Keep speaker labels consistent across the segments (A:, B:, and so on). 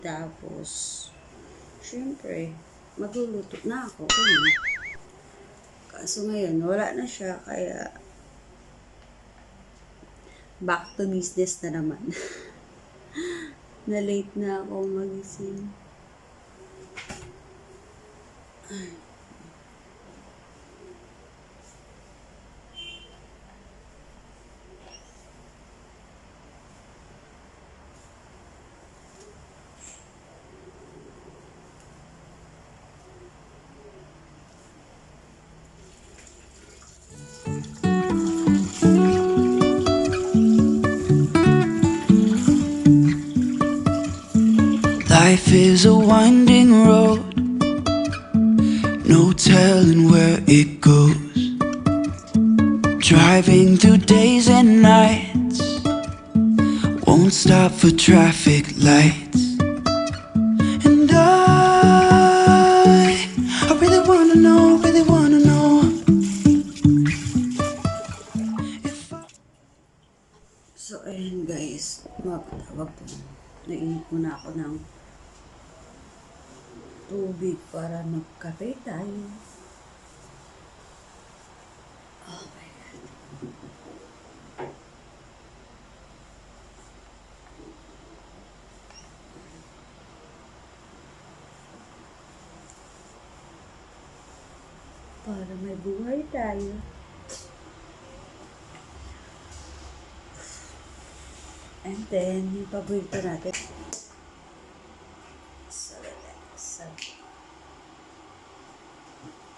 A: Tapos, syempre, magluluto na ako. Kaso ngayon, wala na siya, kaya back to business na naman. Na late na ako magising. Ay.
B: Life is a winding road, no telling where it goes. Driving through days and nights, won't stop for traffic lights. And I really wanna know if I...
A: So, ayun guys, mapatawag po. Nainit muna ako ng tubig para magkape tayo. Oh my God. Para may buhay tayo. And then, yung paborito natin.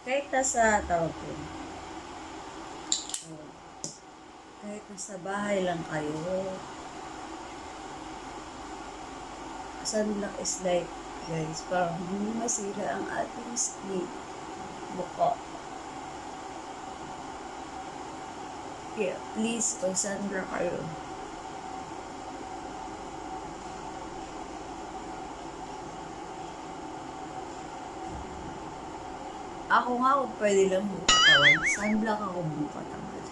A: Kahit nasa tawag ko. Kahit nasa bahay lang kayo. Sunblock is like, guys, parang hindi masira ang ating skin. Buko. Yeah, please, pag sunblock kayo. Ako nga, kung pwede lang buong katawan. Sunblock ako buong katawan.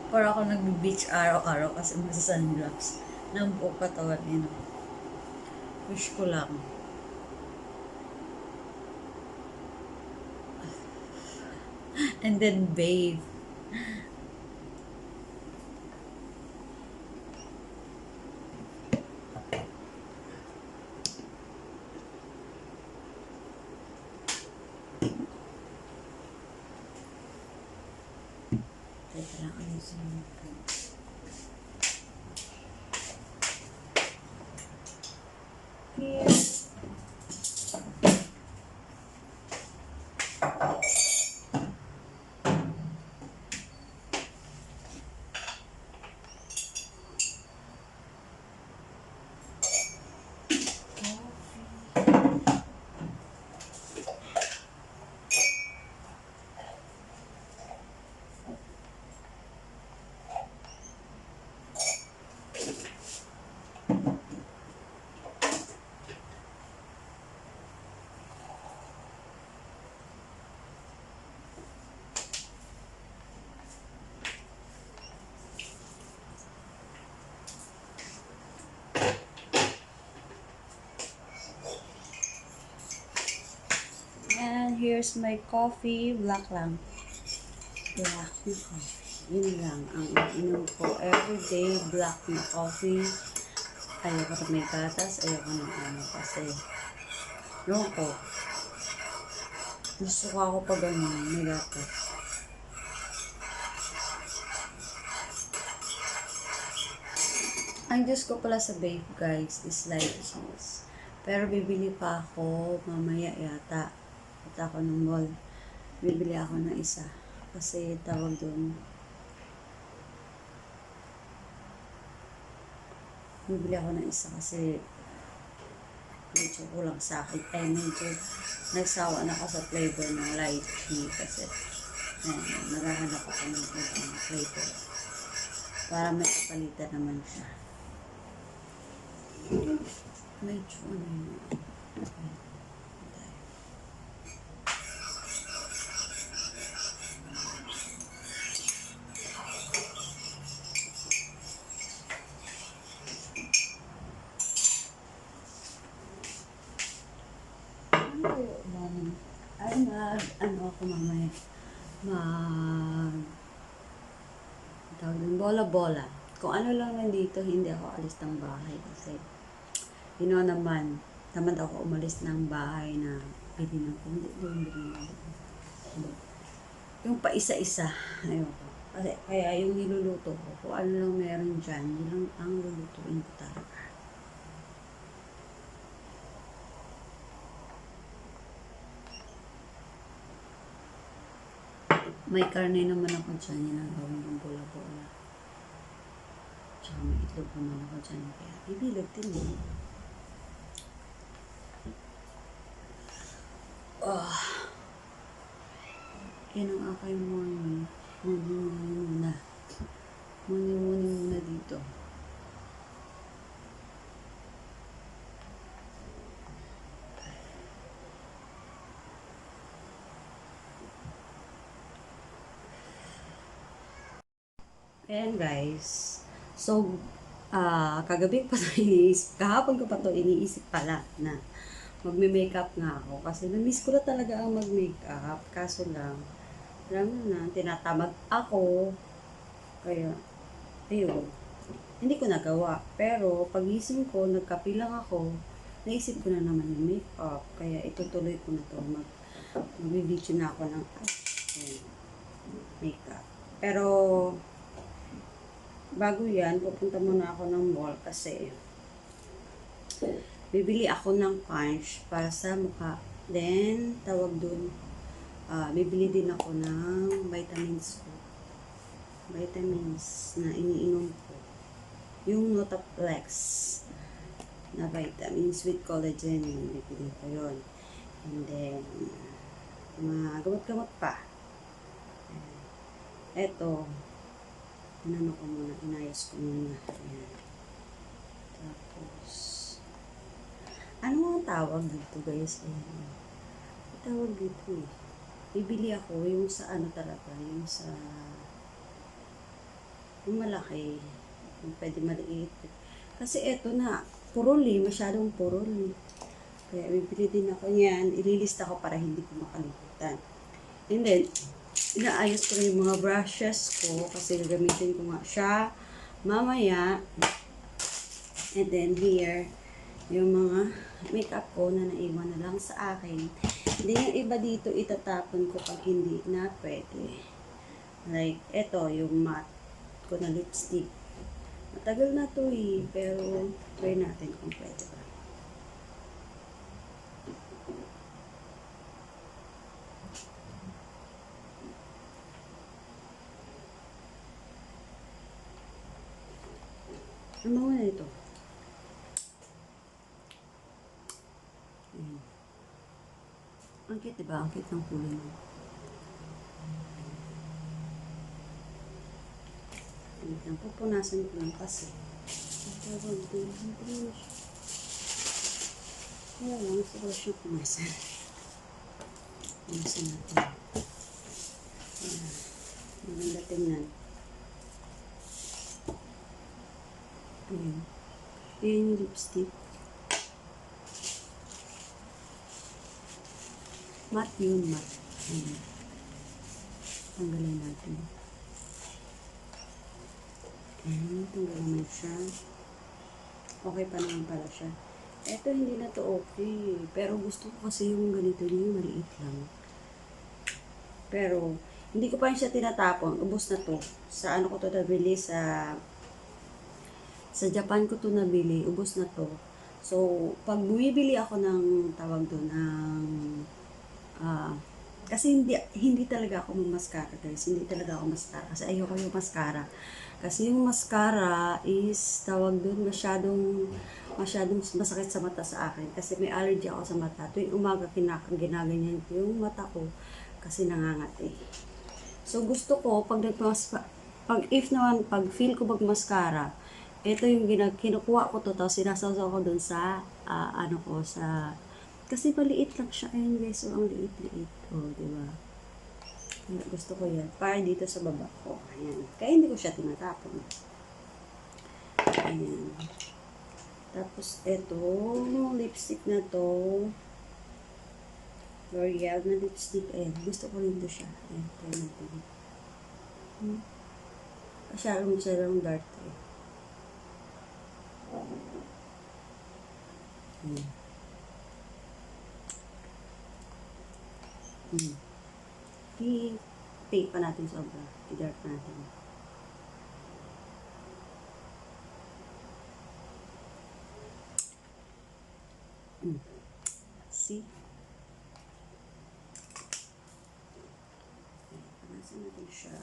A: Para ako nag-beach araw-araw kasi sunblocks ng buong katawan. Wish ko lang. And then bathe. Teka lang, ayusin mo po. Here. And here's my coffee. Black lang. Black na coffee. Yun lang ang inom ko everyday. Black na coffee. Ayoko na may gatas. Ayoko na kasi ewan ko. Gusto ko ako pag may gatas. Ang Diyos ko pala sa babe guys is like cheese. Pero bibili pa ako mamaya yata. Punta ako ng mall. Bibili ako ng isa. Kasi tawag doon. Bibili ako ng isa kasi medyo kulang sa akin. Medyo nagsawa na ako sa flavor ng lychee kasi naghahanap ako ng flavor. Para may kapalitan naman siya. Medyo okay. ano ako mamaya, tawag din, bola-bola. Kung ano lang nandito, hindi ako alis ng bahay kasi, naman, tamad ako umalis ng bahay na bili ng kundi, yung pa isa-isa, ayoko. Kasi, kaya yung niluluto ko, kung ano lang meron dyan, yun lang ang lulutuin ko talaga. May karne naman ako dyan, yun ang gawin ng bola-bola. Tsaka may itlog naman ako dyan, kaya bibilog din yun. Yan ang aking morning. Morning muna dito. Ayan guys. So, kagabi pa to iniisip. Kahapon ko pa to iniisip pala na magme-makeup nga ako. Kasi na-miss ko na talaga ang mag-makeup. Kaso lang, alam mo na, tinatamad ako. Kaya, ayun. Hindi ko nagawa. Pero, pagising ko, nagkape lang ako. Naisip ko na naman yung makeup. Kaya, itutuloy ko na to. Mag-video na ako ng makeup. Pero, bago yan, pupunta muna ako ng mall kasi bibili ako ng punch para sa mukha. Then, tawag dun, bibili din ako ng vitamins ko. Vitamins na iniinom ko. Yung Notaplex na vitamins with collagen, bibili ko yun. And then, mga gamot-gamot pa. Eto, inano ko muna, inayos ko muna. Ayan. Tapos, ano ang tawag dito guys? Ayan. Tawag dito eh. Bibili ako yung sa ano talaga, yung sa yung malaki. Yung pwede maliit. Kasi eto na, purol eh, masyadong purol eh. Kaya bibili din ako yan. Ililista ko para hindi ko makalimutan. And then, inaayos ko yung mga brushes ko kasi gagamitin ko nga siya mamaya. And then here, yung mga makeup ko na naiwan na lang sa akin. Hindi yung iba dito itatapon ko pag hindi na pwede. Like, eto, yung matte ko na lipstick. Matagal na to eh, pero try natin kung pwede ba. Ano mo na ito? Ayan. Ang cute, diba? Ang cute ng kulay mo. Ayan, pupunasan ko lang kasi. Tawag din. Wala lang, siguro siya punasan. Punasan natin. Ayan. Maganda tingnan. Ayan. Ayan yung lipstick. Matte yun, matte. Ayan. Tanggalin natin. Ayan, tanggal naman siya. Okay pa naman pala siya. Eto, hindi na to okay. Pero gusto ko kasi yung ganito niya, maliit lang. Pero, hindi ko pa siya tinatapon. Ubus na to. Sa ano ko to nabili? Sa Japan ko to nabili. Ubus na to. So, pag bumibili ako ng tawag doon, kasi hindi talaga ako mag-mascara guys. Hindi talaga ako mascara. Kasi ayoko yung mascara. Kasi yung mascara is tawag doon masyadong masakit sa mata sa akin. Kasi may allergy ako sa mata. Tuwing umaga ginaganyan ko yung mata ko kasi nangangati. So gusto ko pag feel ko mag-mascara, ito yung kinukuha ko to, tapos sinasawsaw ko doon sa kasi maliit lang siya. Ayun guys, so ang liit-liit. Oh, di ba? Gusto ko yan. Para dito sa baba ko. Ayan. Kaya hindi ko siya tinatapon. Ayan. Tapos, eto, lipstick na to. L'Oreal na lipstick. Ayan, gusto ko rin to siya. Ayan, try natin. Masyadong dark eh. I-take pa natin sobra. I-dark pa natin. See? Panasin natin siya.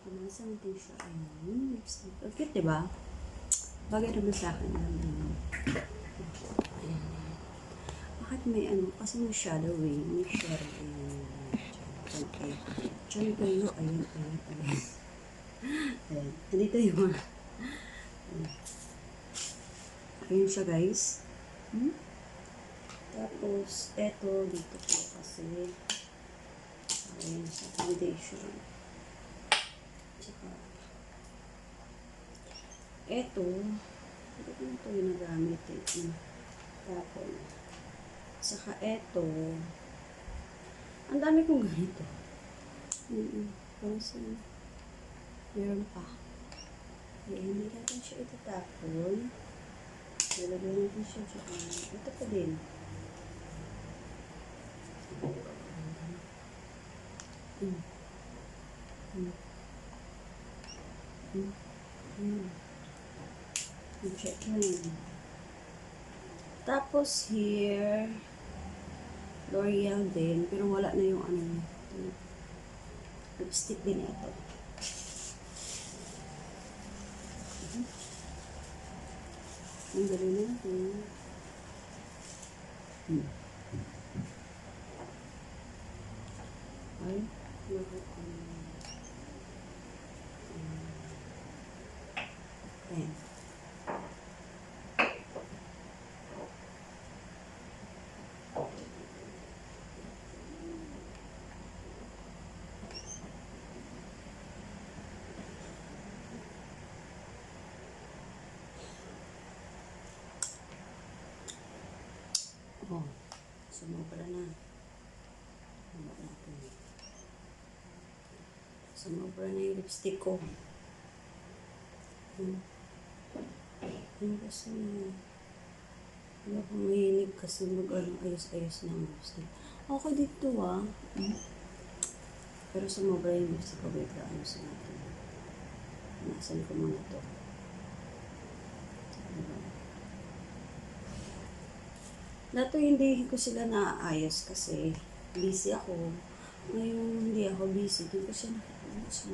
A: Panasin natin siya. Ayan, lipstick. Ang cute, diba? Bagay naman sa akin. Ayan. Bakit may ano? Kasi may shadow eh. May shadow eh. Diyan kayo. Ayan. Ayan. Nandito yung mga. Ayan siya guys. Tapos, eto dito po kasi. Ayan sa foundation. Tsaka, eto. Ito ko ito yung nagamit eh. Tapos, saka eto. Ang dami kong ganito. Kasi, meron pa. Ayan, hindi natin siya itatapon. Lalagyan natin siya dyan. Ito pa din. Check mo yun. Tapos here, L'Oreal din. Pero wala na yung ano. Lipstick din ito. Ang galing natin. Ay, ayan. Oh, sumobra na. Sumobra na yung lipstick ko. Kasi hindi ako mahilig kasi ayos-ayos ng lipstick. Okay dito Pero sumobra yung lipstick ko. Wait lang, ayos natin. Nasan ko muna to. Dato hindi ko sila naayos kasi busy ako. Ngayon hindi ako busy. Hindi ko siya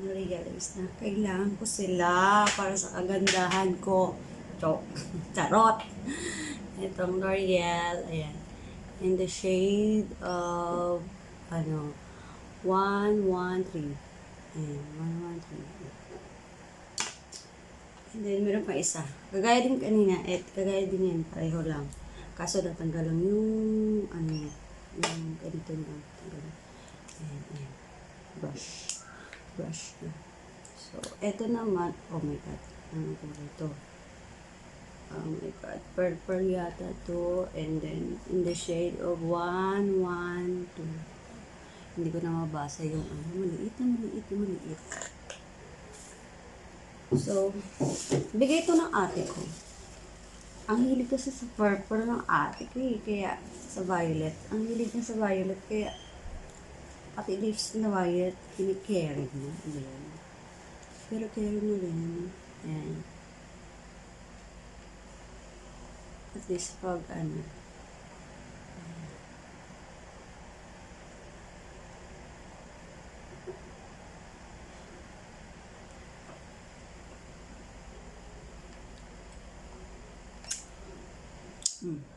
A: na-realize na kailangan ko sila para sa kagandahan ko. Charot! Itong L'Oreal. Ayan. In the shade of 113. Ayan, 113. And then meron pa isa. Kagaya din kanina. Kagaya din yan. Pareho lang. Kaso natanggal lang yung yung ganito na ayan. Brush na. So, eto naman, oh my god, ano ko ito? Oh my god, purple yata to, and then in the shade of 112. Hindi ko na mabasa yung maliit. So, bigay ito ng ate ko. Ang hilig kasi sa purple ng ate ko kaya sa violet. Ang hilig niya sa violet, kaya pati lips na violet, kini-carry niya. Ayan. Pero carry mo rin. Ayan. At least pag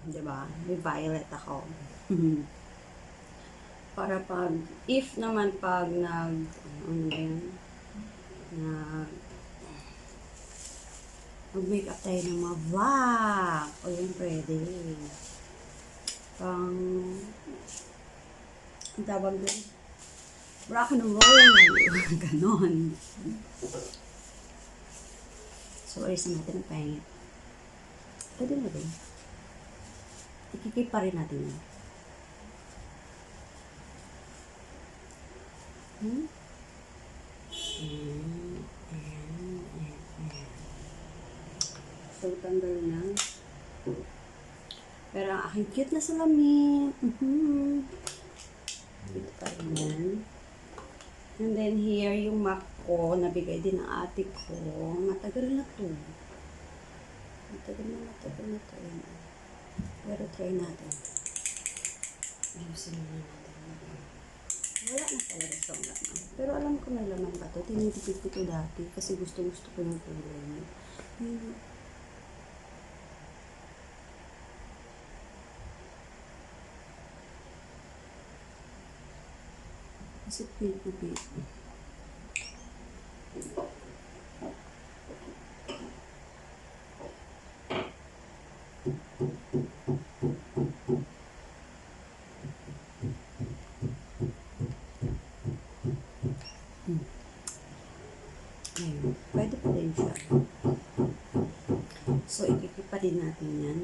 A: diba? May violet ako. Para pag, if naman pag mag-makeup tayo ng mabak, o yun pwede. Pang, ang tawag doon, rock and roll. Ganon. So, alisin natin ang pangit. Pwede mo rin. Ikikip pa rin natin yan. So, tanggal na. Pero ang aking cute na salamin. Ito pa rin yan. And then here, yung MAC ko, nabigay din ng ate ko. Matagal na to. Matagal na to. Pero try natin. Ayusin na natin. Wala na talaga siyang laman. Pero alam ko may laman ba to. Tinitipid ko to dati kasi gusto ko yung kulay niya. Kasi pink na pink. Ayun. Pwede pa rin siya. So, ikikip pa din natin yan.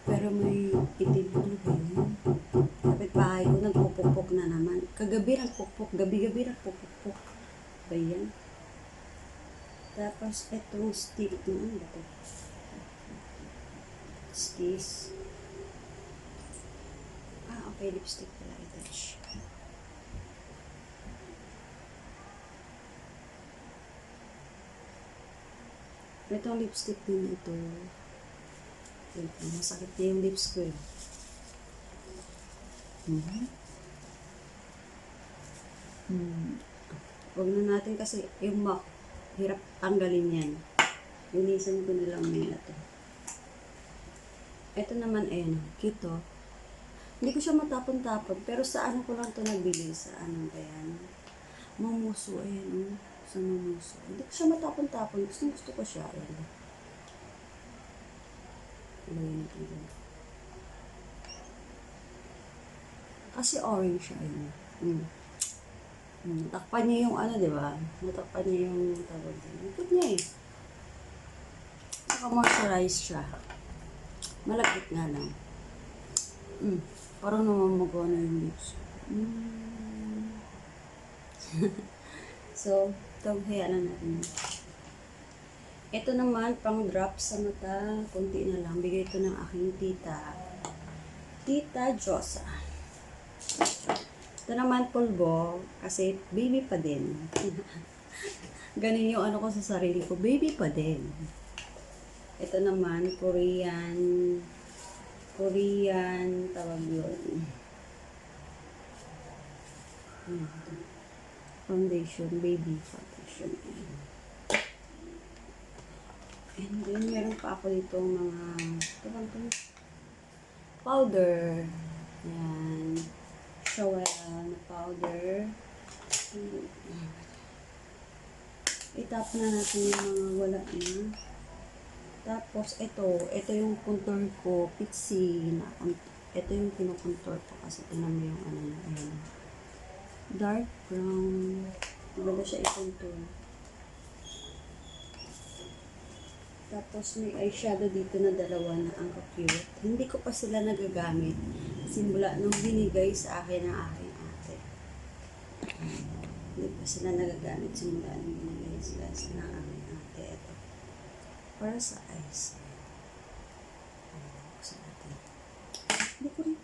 A: Pero may itim. Ano ba yun? Kapit-bahay ko, nagpupukpok na naman. Kagabi nagpupuk, gabi-gabi nagpupuk. Ba yan? Tapos, etong stick na, ano ba ito? Stis. Okay, lipstick pala i-touch. Itong lipstick din ito. Masakit na yung lips ko eh. Huwag na natin kasi yung MAC, hirap tanggalin yan. Linisan ko na lang na ito. Ito naman, ayan, cute oh. Hindi ko siya matapon-tapon, pero sa ano ko lang ito nabili, sa ano ba yan? Mamuso, ayan oh. Sa mamuso. Hindi ko siya matapon-tapon, gusto ko siya, ayan. Ayan, ayan. Kasi orange siya, ayan. Natakpan niya yung ano, di ba? Natakpan niya yung tawag din. Ikot niya eh. Saka moisturize siya. Malapit nga lang. Parang namamago na yung lips. So, ito, hayaan na natin. Ito naman, pang drop sa mata. Kunti na lang. Bigay ito ng aking tita. Tita Josa. Ito naman pulbo, kasi baby pa din. Ganun yung ano ko sa sarili ko, baby pa din. Ito naman, Korean, tawag yun. Foundation, baby foundation. And then, meron pa ako dito mga, powder. Yan. Shower na powder. Itap na natin yung mga wala na. Tapos, ito yung contour ko, pixie na. Ito yung kinukontour ko kasi tinan mo yung ano na, ayan. Dark brown. Maganda siya i-contour. Tapos, may eyeshadow dito na dalawa na ang cute. Hindi ko pa sila nagagamit. Simula nung binigay sa akin ng aking ate. Hindi pa sila nagagamit. Simula nung binigay sila ng aking ate. Ito. Para sa eyes. Buksan natin. Hindi ko rin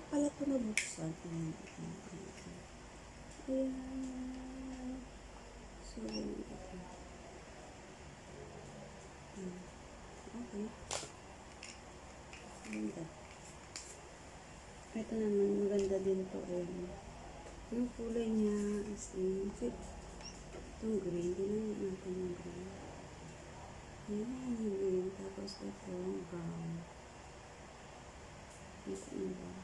A: pala ito nabuksan. Ayan. So, ito. Okay. Ganda. Ito naman, maganda din to. Yung kulay niya is in fit. Itong green. Tingnan natin yung green. Yan yung green. Tapos ito, brown. Ito yung brown.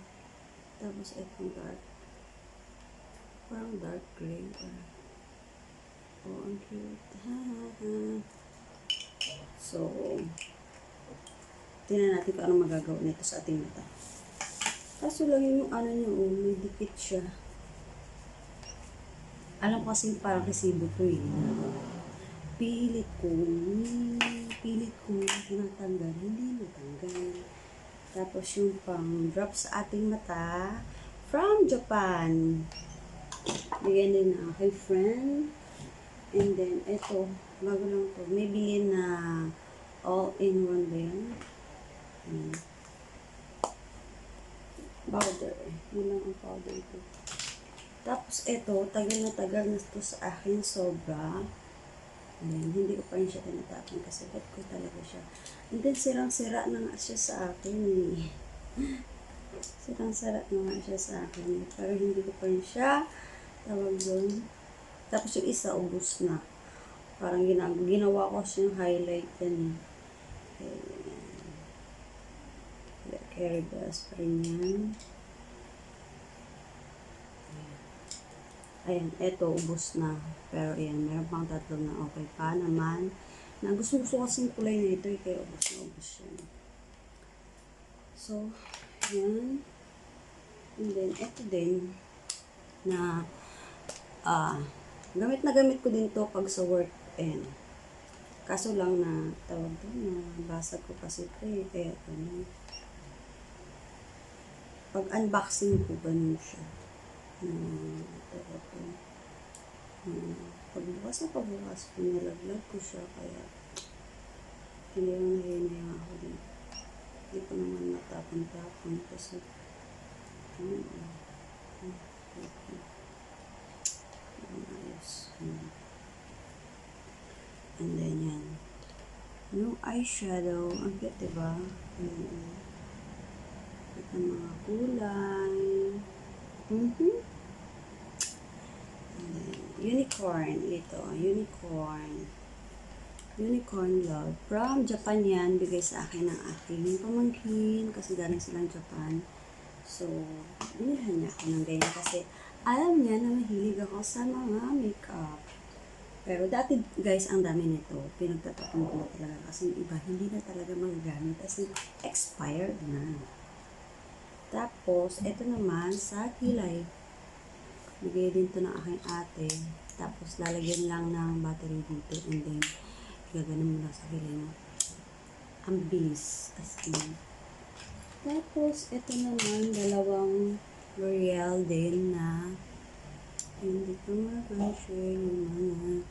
A: Tapos itong dark. Parang dark gray. Oh, ang cute. So, tingnan natin kung ano magagawa nito sa ating mata. Kaso lang yung ano niya, may dikit siya. Alam ko kasi parang resibo to eh. Pilit ko. pilit ko tinatanggal, hindi natanggal. Tapos yung pang drop sa ating mata from Japan. Bigyan din ng aking friend. And then, ito, bago lang to. May bilhin na all-in-one ba yan? Powder. Yun lang ang powder ko. Tapos, ito, tagal na to sa akin. Sobra. Ayan, hindi ko pa rin siya tinatapon kasi bet ko talaga siya. And then, sirang-sira na nga siya sa akin eh. Sirang-sira na nga siya sa akin. Pero hindi ko pa rin siya tawag doon. Tapos yung isa, ubos na. Parang ginawa ko siyang highlight yan eh. Carry brush pa rin yan. Ayan, eto, ubos na. Pero ayan, meron pang tatlong na okay pa naman. Na gusto kasing kulay na ito, kaya ubos yan. So, ayan. And then, eto din, na, gamit ko din to pag sa work. Ayan. Kaso lang na, tawag doon, na basag ko kasi ito eh, kaya ganun. Pag unboxing ko, ganun siya. Pagbukas ko, nalaglag ko siya, kaya hindi lang nahinaya ako din. Hindi ko naman natapon-tapon kasi ayos. And then yan. Yung eyeshadow, ang cute, diba? Ang mga kulay. Unicorn. Ito. Unicorn love. From Japan yan. Bigay sa akin ng aking pamangkin. Kasi galing silang Japan. So, binilhan niya ako ng ganyan. Kasi alam niya na mahilig ako sa mga makeup. Pero dati guys, ang dami nito. Pinagtatapon ko na talaga. Kasi yung iba, hindi na talaga magagamit. Kasi expired na. Tapos, ito naman sa kilay. Bigay din to ng aking ate. Tapos, lalagyan lang ng battery dito. And then, gaganon mo lang sa kilay mo. Ang bilis. As in. Tapos, ito naman, dalawang L'Oreal din na hindi ko ma-share yung mga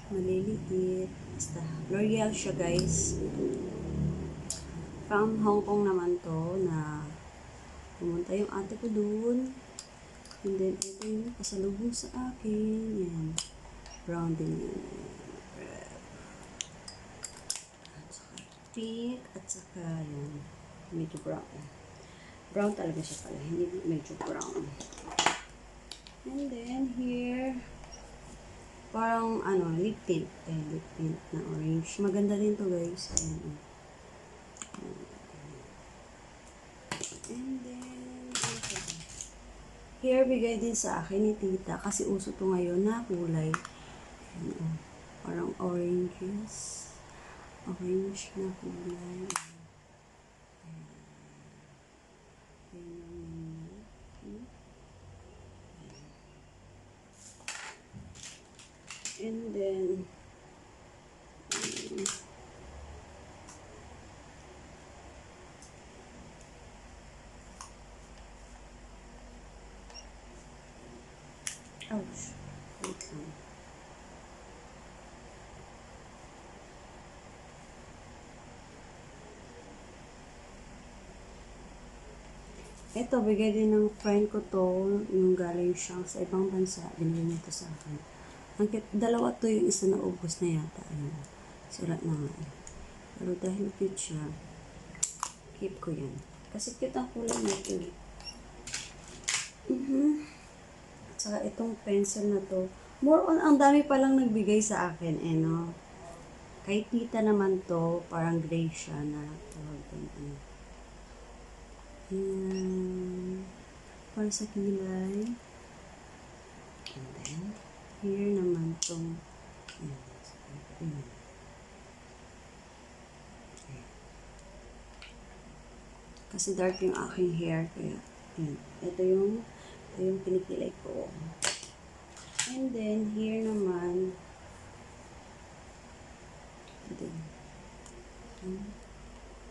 A: maliliit. Basta, L'Oreal siya guys. From Hong Kong naman to na pumunta yung ate ko dun. And then, ito yung pasalubong sa akin. Yan. Brown din yan. At saka pink. At saka yan. Medyo brown. Brown talaga siya pala. Hindi medyo brown. And then, here, parang, lip tint. Lip tint na orange. Maganda din to guys. Ayan. And then, here, bigay din sa akin ni tita. Kasi uso to ngayon na kulay. Ayan, parang oranges. Orange na kulay. And then, ouch. Wait lang. Ito, bigay din ng friend ko to, yung galing siyang sa ibang bansa. Binigyan niya ito sa akin. Dalawa to, yung isa na ubos na yata. Ayan. Sulat na nga. Pero dahil cute siya, keep ko yan. Kasi cute ang kulay nito. At saka itong pencil na to, more on, ang dami palang nagbigay sa akin, no? Kay tita naman to, parang gray siya na tawag doon, para sa kilay. And then, here naman tong, kasi dark yung aking hair, kaya, ito yung pinikilay ko. And then, here naman,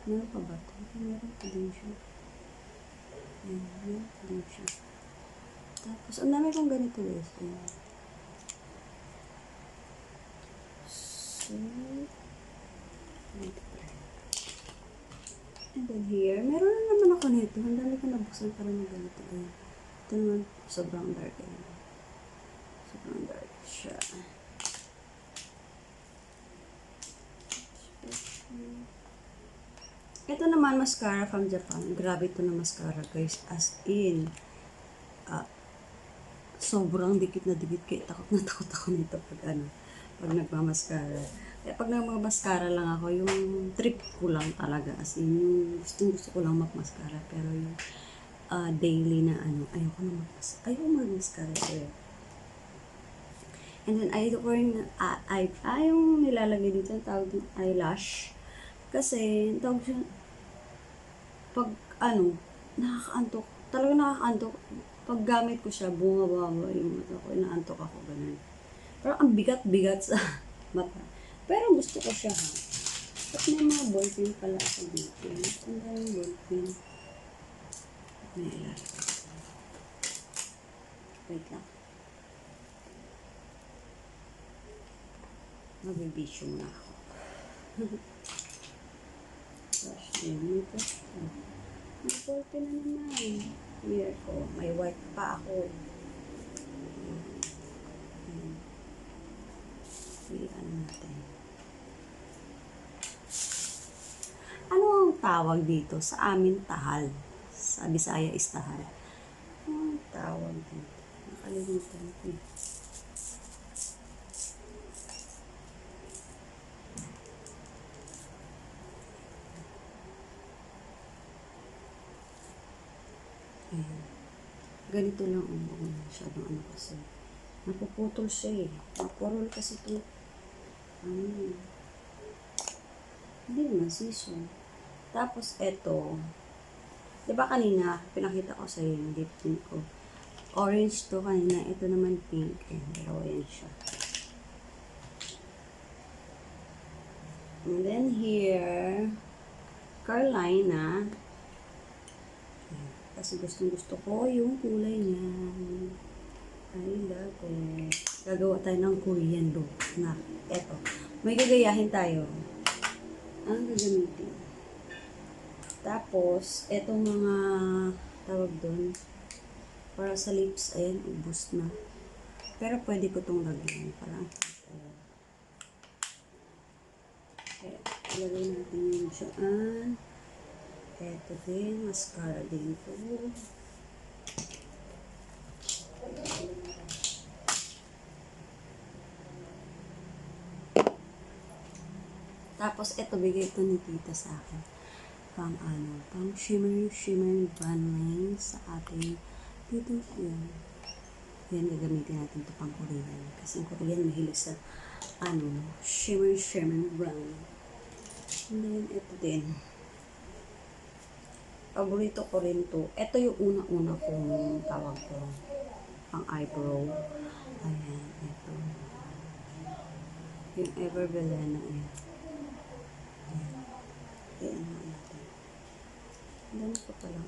A: Meron pa ba ito? Meron pa din siya. Ayan, meron pa din siya. Tapos, ang dami kong ganito guys. Ayan. So, and then here, meron na naman ako nito. Ang dami ko nabuksan para ng ganito. Ayan. Ito naman, sobrang dark. Ayan. Sobrang dark siya. Ito naman, mascara from Japan. Grabe ito na mascara, guys. As in, sobrang dikit na dikit. Kaya takot na takot ako nito pag nagmamaskara. Kaya pag nagmamaskara lang ako, yung trip ko lang talaga. As in, yung gusto ko lang magmaskara. Pero yung daily na ayoko magmaskara. And then, ayoko rin, yung nilalagay dito, ang tawag ng eyelash. Kasi, tawag siya, pag, nakakaantok, talaga nakakaantok. Pag gamit ko siya, bumababa yung mata ko, inaantok ako, ganun. Pero ang bigat-bigat sa mata. Pero gusto ko siya, ha. At may mga ballpen pala ako dito. Ang daming ballpen. May ilalagay. Wait lang. Magbibisyo muna ako. Gosh, dito. May ballpen na naman. Here ko. May white pa ako. Pilihan natin. Ano ang tawag dito? Sa amin, tahal. Sa Bisaya is tahal. Ano ang tawag dito? Nakalimutan ko. Ayan. Ganito lang ang masyadong kasi. Napuputol siya eh. Napurol kasi ito. Hindi naman season. Tapos eto. Diba kanina, pinakita ko sa iyo yung lip tint ko. Orange to kanina. Ito naman pink. Ayan, dalawa yan siya. And then here, Carolina. Kasi gusto ko yung kulay niya. I love it. Gagawa tayo ng Korean look na eto. May gagayahin tayo. Ang gagamitin. Tapos, etong mga tawag doon para sa lips, ayan, ubos na. Pero pwede ko itong lagyan. Parang kaya, ilagay natin yung dyan. Eto din, mascara din po. Tapos, eto, bigay ito ni tita sa akin. Pang shimmer blend sa ating dito. Yan, gagamitin natin ito pang Korean. Kasi ang Korean mahilig sa, shimmer brown. And then, ito din. Paborito ko rin to. Ito yung una-una kong tawag ko. Pang eyebrow. Ayan, ito. Yung Everbelena. Ayan. Ayan natin. Ang dami ko pa lang.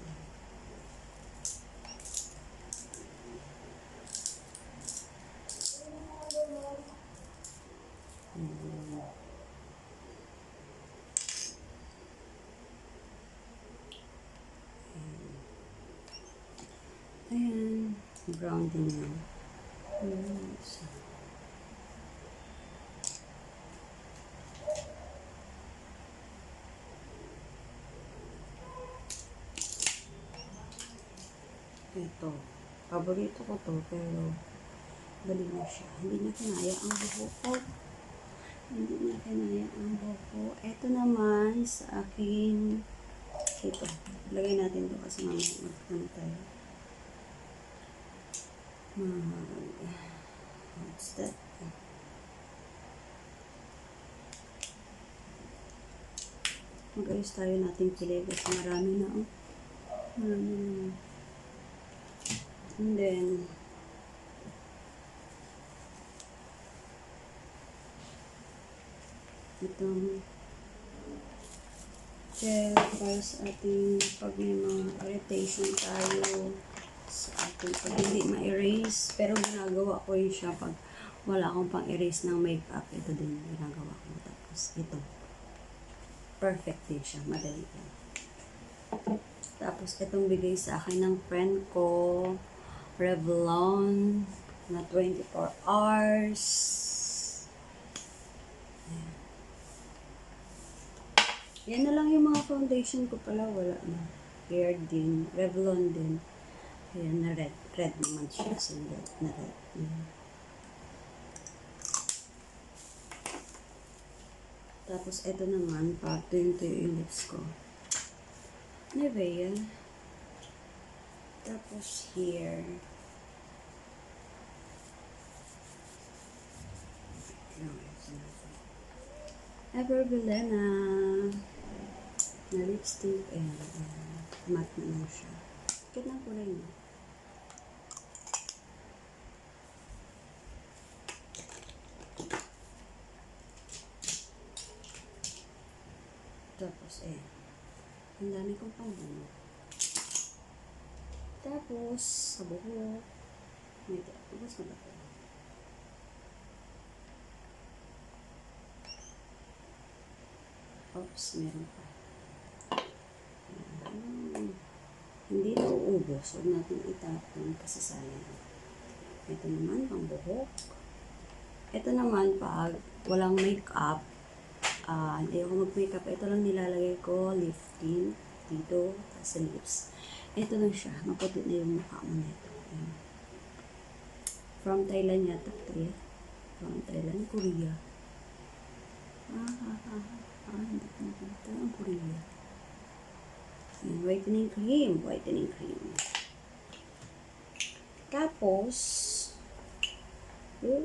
A: Ayan. Brown din yan. Ito. Paborito ko to, pero dali na siya. Hindi niya kinaya ang buhok ko. Ito naman sa akin. Ito. Lagay natin to kasi mamaya magkano tayo. What's that? Mag-ayos tayo natin pili kasi marami na. Marami na. And then, itong gel para sa ating pag may mga irritation tayo sa ating pag hindi ma-erase. Pero ginagawa ko yun siya pag wala akong pang-erase ng makeup. Ito din ginagawa ko. Tapos ito. Perfect din siya. Madali lang. Tapos itong bigay sa akin ng friend ko. Revlon na 24 hours. Yan na lang yung mga foundation ko pala. Wala na. Hair din. Revlon din. Ayan na red. Red naman siya. Single na red. Tapos ito naman. Tuyong-tuyo yung lips ko. Nivea. Tapos here. Everbilena na lipstick. Ayan. Matte na lang siya. Kit ng kulay niya. Tapos, ang dami kong pangbuno. Tapos, sa buhok. Wait, tapos malaki. Oops, meron pa. Hindi na uubos. Huwag natin itapon kasi sayang. Ito naman, pang buhok. Ito naman, pag walang makeup, hindi ako mag-makeup. Ito lang nilalagay ko, lifting, dito, sa lips. Ito lang siya. Maputi na yung mukha mo nito. From Thailand yata. From Thailand, Korea. Hindi ko nakita ang Korea. Whitening cream. Whitening cream. Tapos,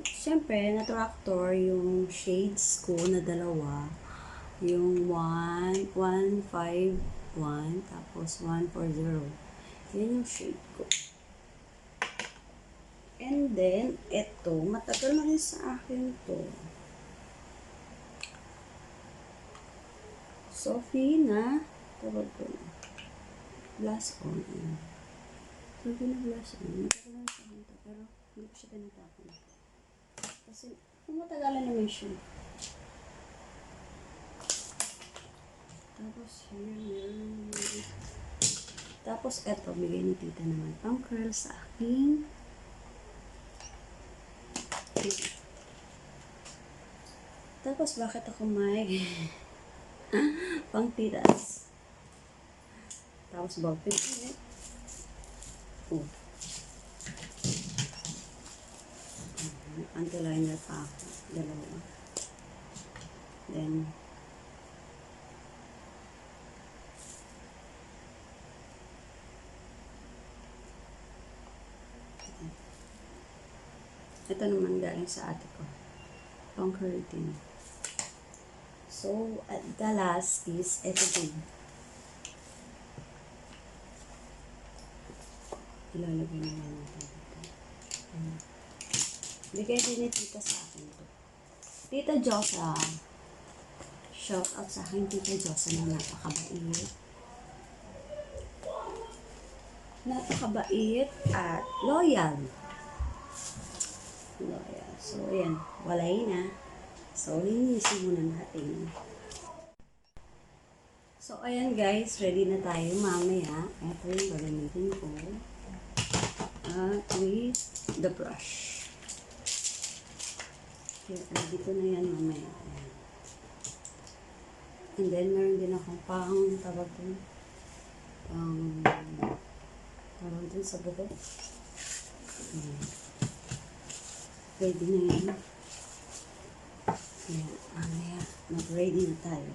A: siyempre, na-tractor yung shades ko na dalawa. Yung 1151, tapos 140. Yan yung shade ko. And then, ito, matagal na rin sa akin to. Sophie na, tawag ko na. Blush on. Sophie na blush on. Matagal na sa akin to, pero hindi ko siya tinatapon. Kasi, matagalan naman siya. Tapos, here. Tapos, eto, bigay ni tita naman. Pang curl sa akin. Tapos, bakit ako may pang titas? Tapos, ballpen ulit. Anti-liner pa ako. Dalawa. Then, ito naman galing sa ate ko. Pang curtain. So, at the last is ito din. Ilalagay na yan natin dito. Bigay din ni tita sa akin ito. Tita Josa. Shout out sa akin, Tita Josa, na napakabait. Napakabait at loyal. So, ayan. Walay na. So, linisin muna natin. So, ayan guys. Ready na tayo mamaya. Ito yung gagamitin ko. With the brush. Okay, dito na yan mamaya. Ayan. And then, meron din akong tawag dun sa buhok. Ayan. Ready na yan. Ayan, mamaya, mag-ready na tayo.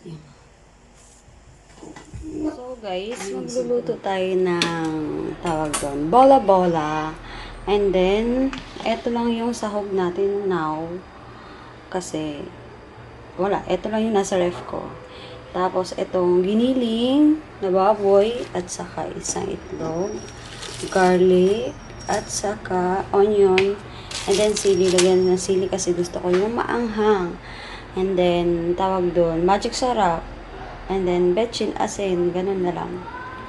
A: Ayan. So guys, magluluto tayo ng tawag doon, bola-bola. And then, eto lang yung sahog natin now. Kasi, wala, eto lang yung nasa ref ko. Tapos, etong giniling na baboy at saka isang itlog, garlic, at saka onion, and then sili. Lagyan ng sili kasi gusto ko yung maanghang. And then, tawag doon, magic sarap. And then, betchin asin. Ganun na lang.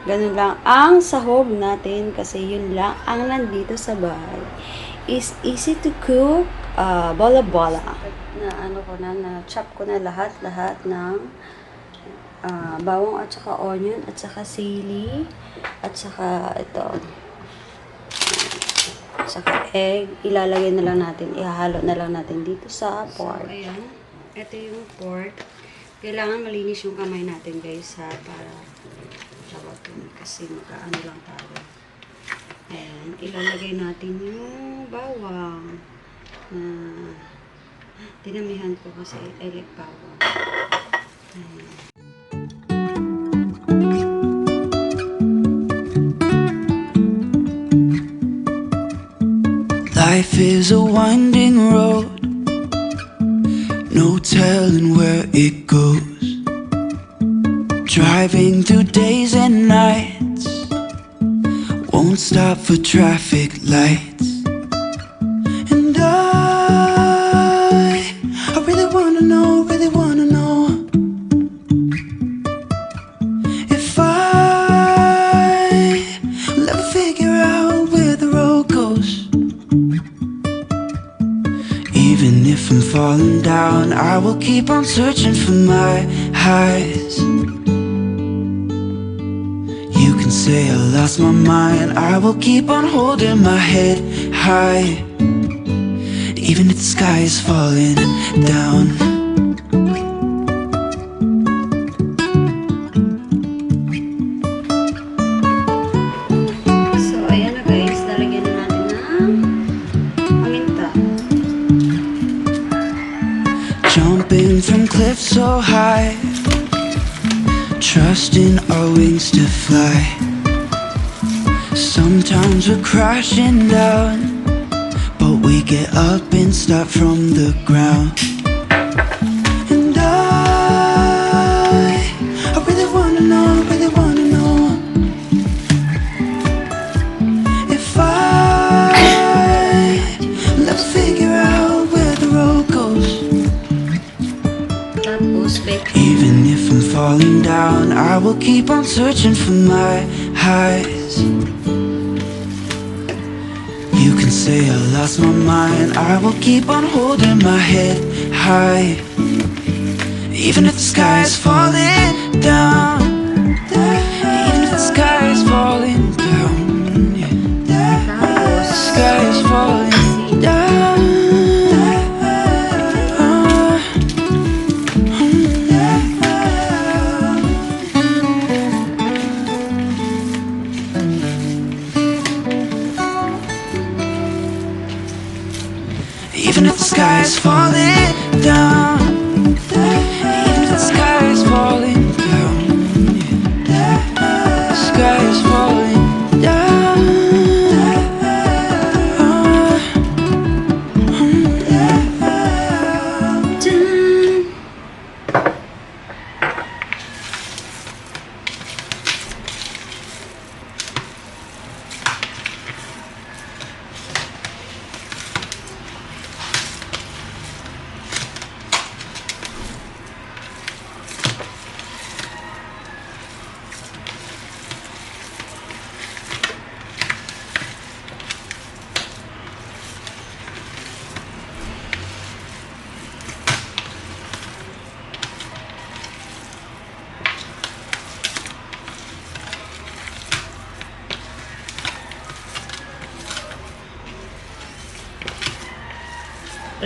A: Ganun lang ang sahog natin kasi yun lang ang nandito sa bahay. Is easy to cook. Bola-bola. Na ano ko na chop ko na lahat ng bawang at saka onion at saka sili at saka ito. At saka egg. Ilalagay na lang natin. Ihahalo na lang natin dito sa pork. So, ayan. Ito yung pork. Kailangan malinis yung kamay natin guys ha, para tawag kasi magkaano lang tayo. Ayan, ilalagay natin yung bawang. Dinamihan ko kasi I like bawang. Ayan.
B: Life is a winding road, no telling where it goes. Driving through days and nights, won't stop for traffic lights. And I really wanna know if I will ever figure out where the road goes. Even if I'm falling down, I will keep on searching for my highs. You can say I lost my mind, I will keep on holding my head high. Even if the sky is falling down.
A: So, ayan na guys, lalagyan na natin ng paminta.
B: Jumping from cliffs so high, trusting our wings to fly. Sometimes we're crashing down, but we get up and start from the ground. And I really wanna know if I will ever figure out where the road goes.
A: Tapos,
B: Even if I'm falling down, I will keep on searching for my highs. You can say I lost my mind, I will keep on holding my head high. Even if the sky is falling down, even if the sky is falling down, yeah. The sky is falling down. Even if the sky is falling down, even if the sky is falling down, yeah. The sky is falling down.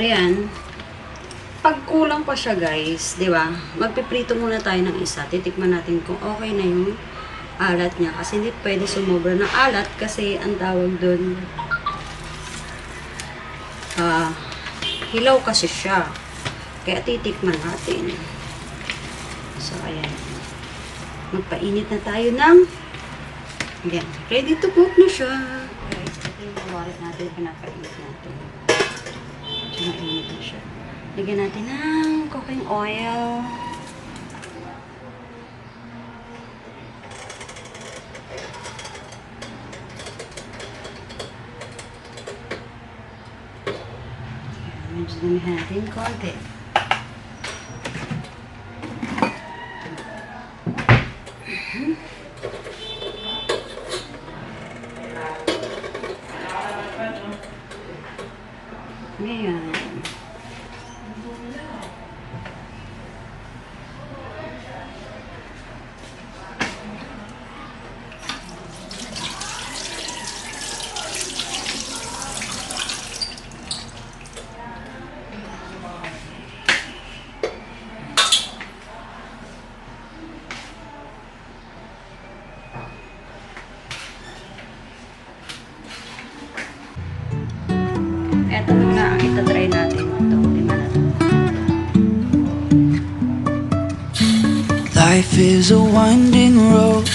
A: Ayan. Pag kulang pa siya guys, di ba? Magpiprito muna tayo ng isa. Titikman natin kung okay na yung alat niya. Kasi hindi pwede sumobra ng alat kasi ang tawag doon hilaw kasi siya. Kaya titikman natin. So, ayan. Magpainit na tayo ng ayan. Ready to cook na siya. Guys, ito yung wallet natin. Pinapainit natin. Mainit na siya. Lagyan natin ng cooking oil. Medyo damihan natin konti. Ayan. Eto muna ang ita-try natin. Ito, lima na to.
B: Life is a winding road,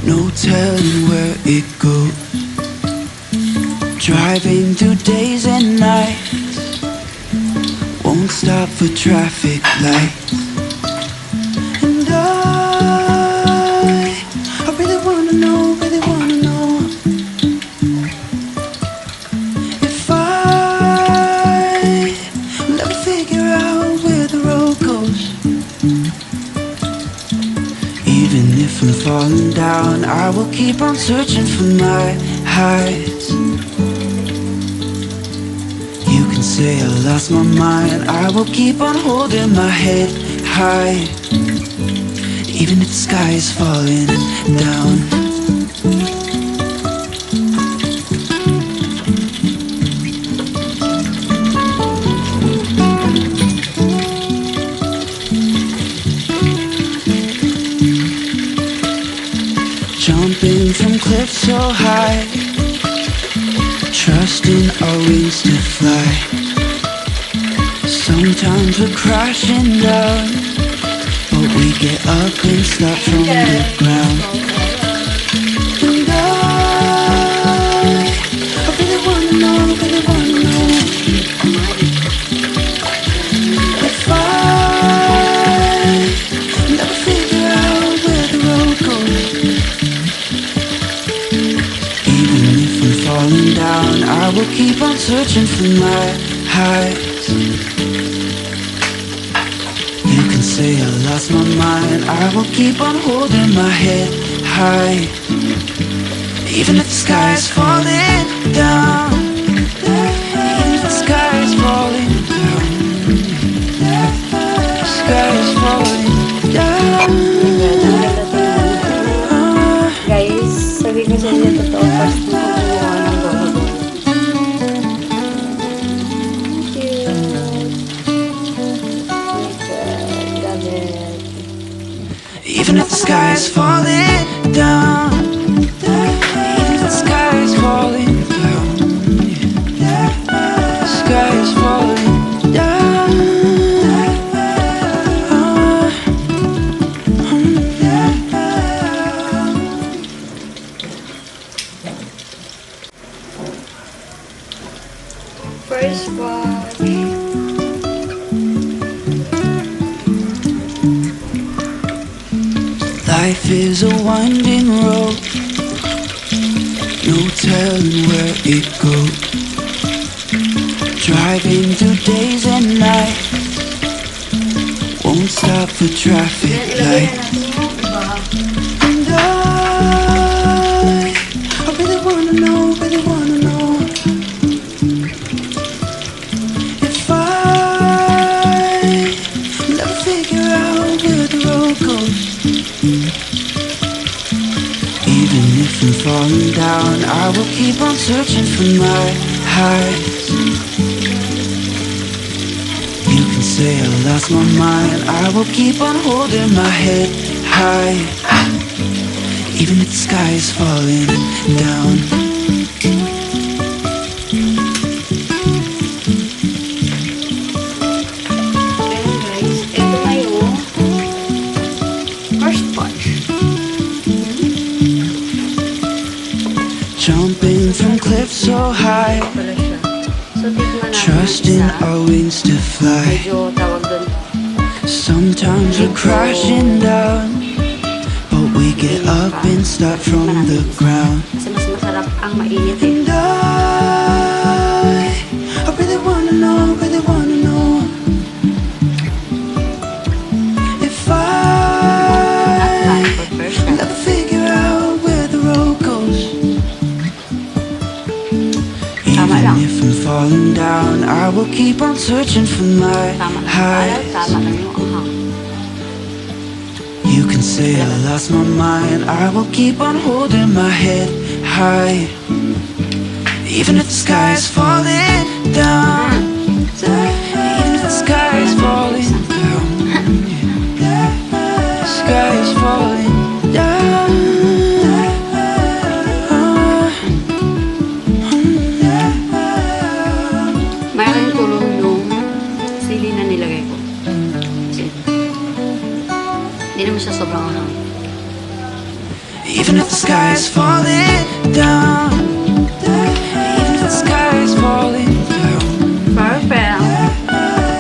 B: no telling where it goes. Driving through days and nights, won't stop for traffic lights. And I really wanna know if will ever figure out where the road goes. Even if I'm falling down, I will keep on searching for my highs. You can say I lost my mind, I will keep on holding my head high. Even if the sky is falling down. Jumping from cliffs so high, trusting our wings to fly. Sometimes we're crashing down, but we get up and start from the ground. And I really wanna know if I'll never figure out where the road goes. Even if I'm falling down, I will keep on searching for my highs. You can say I lost my mind, I will keep on holding my head high. Even if the sky is falling down, even if the sky is falling down, the sky is falling down.
A: Guys, sabi ko sa inyo totoo, first na kumuha ng bola-bola.
B: Even if the sky is falling down, even if the sky is falling down, the sky is falling down.
A: First watch.
B: Life is a winding road, no telling where it goes. Driving through days and nights, won't stop for traffic lights. And I really wanna know if I'll never figure out where the road goes. Even if I'm falling down, I will keep on searching for my highs. You can say I lost my mind, I will keep on holding my head high. Even if the sky is falling down. Jumping from cliffs so high,
A: Pala siya. So, tikman natin
B: trusting
A: isa.
B: our wings to fly.
A: Medyo tawag doon.
B: Sometimes we're crashing down, but we get up and start from the ground.
A: Kasi mas masarap ang mainit eh.
B: And I really wanna know if I'll never figure out where the road goes.
A: Tama lang.
B: if I'm falling down, I will keep on searching for my highs.
A: Tama na yung anghang.
B: You can say I lost my mind, I will keep on holding my head high. Even if the sky is falling down, even if the sky is falling down, the sky is falling down.
A: Malaking tulong yung sili na nilagay ko. Kasi, hindi naman siya sobrang anghang.
B: Even if the sky is falling down, even if the sky is falling down,
A: Perfect.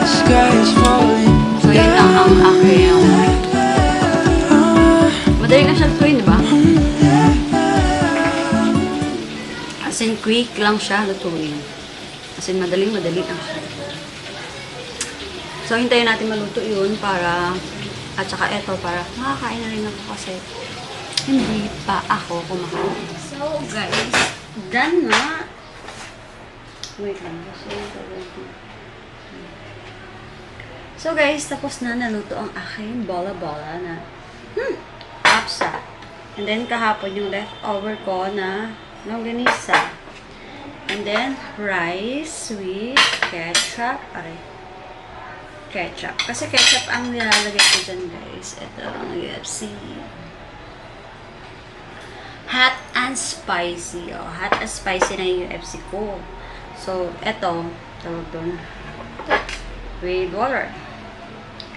B: the sky is falling
A: So, yun lang ang aking. Madali na siyang tuwin, di ba? As in, quick lang siya lutuin. As in, madali lang siya. So, hintayin natin maluto yun para, at saka eto, para makakain na rin ako kasi hindi pa ako kumakain. So, guys, done na. Wait lang. So, guys, tapos na naluto ang aking bola-bola na apsa. And then, kahapon yung leftover ko na longganisa. And then, rice with ketchup. Ketchup. Kasi ketchup ang nilalagay ko dyan, guys. Ito ang UFC. Hot and spicy. Oh, hot and spicy na yung UFC ko. So, ito, tawag doon, with water.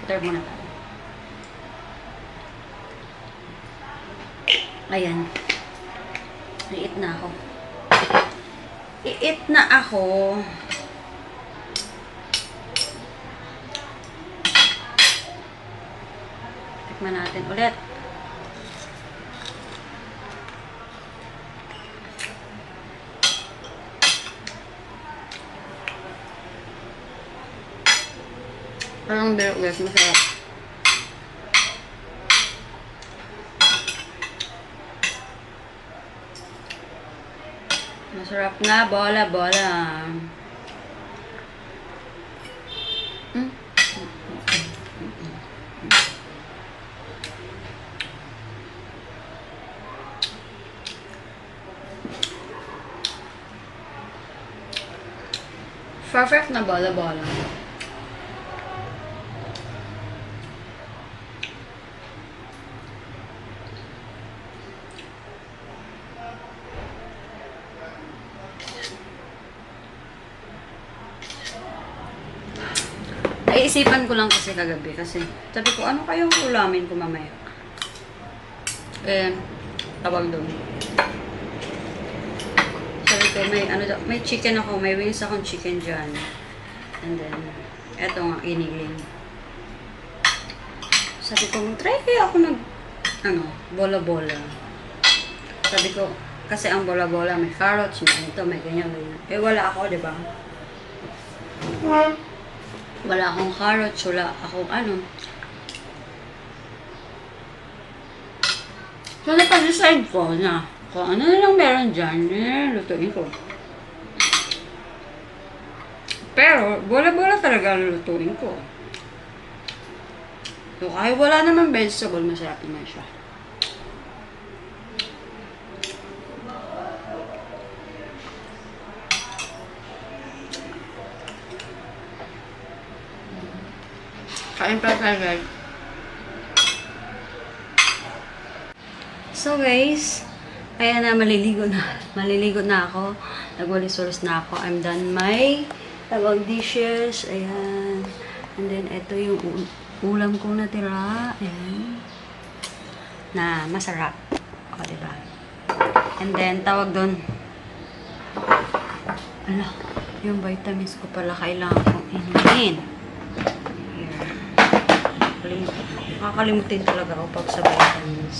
A: Water muna tayo. Ayan. I-eat na ako. I-eat na ako. Tikman natin ulit. Parang biro guys, masarap. Masarap na bola-bola. Perfect na bola-bola. Naisipan ko lang kasi kagabi kasi sabi ko, ano kayong ulamin ko mamaya? Tawag doon. Sabi ko, may chicken ako, may wings akong chicken dyan. And then, eto nga, iniling. Sabi ko, try kaya ako bola-bola. Sabi ko, kasi ang bola-bola, may carrots, may ito, may ganyan. Wala ako, di ba? Wala akong carrots, wala akong So, napag-decide ko na kung ano na lang meron dyan, lutuin ko. Pero, bola-bola talaga lutuin ko. So, kahit wala naman vegetable, masarap naman siya. Kain pa tayo, guys. So, guys, ayan na, maliligo na ako. Nagwalis-walis na ako. I'm done my dishes. Ayan. And then, ito yung ulam kong natira. Ayan. Na masarap. O, diba? And then, tawag doon. Yung vitamins ko pala kailangan kong inumin. Nakakalimutin talaga ako pag sa vitamins.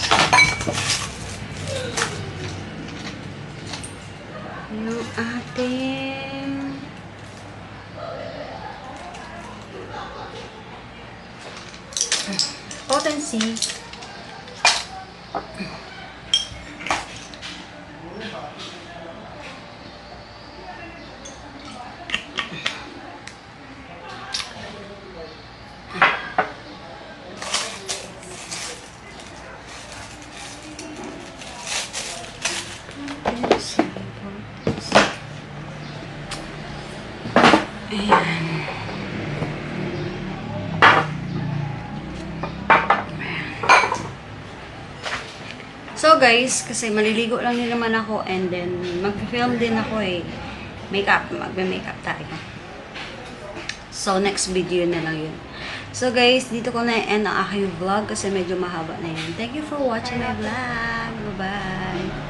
A: Yung ating potency. Ayan. So guys, kasi maliligo lang din naman ako and then mag-film din ako eh. Magbe-makeup tayo. So next video na lang yun. So guys, dito ko na end ang aking vlog kasi medyo mahaba na yun. Thank you for watching my vlog. Bye-bye!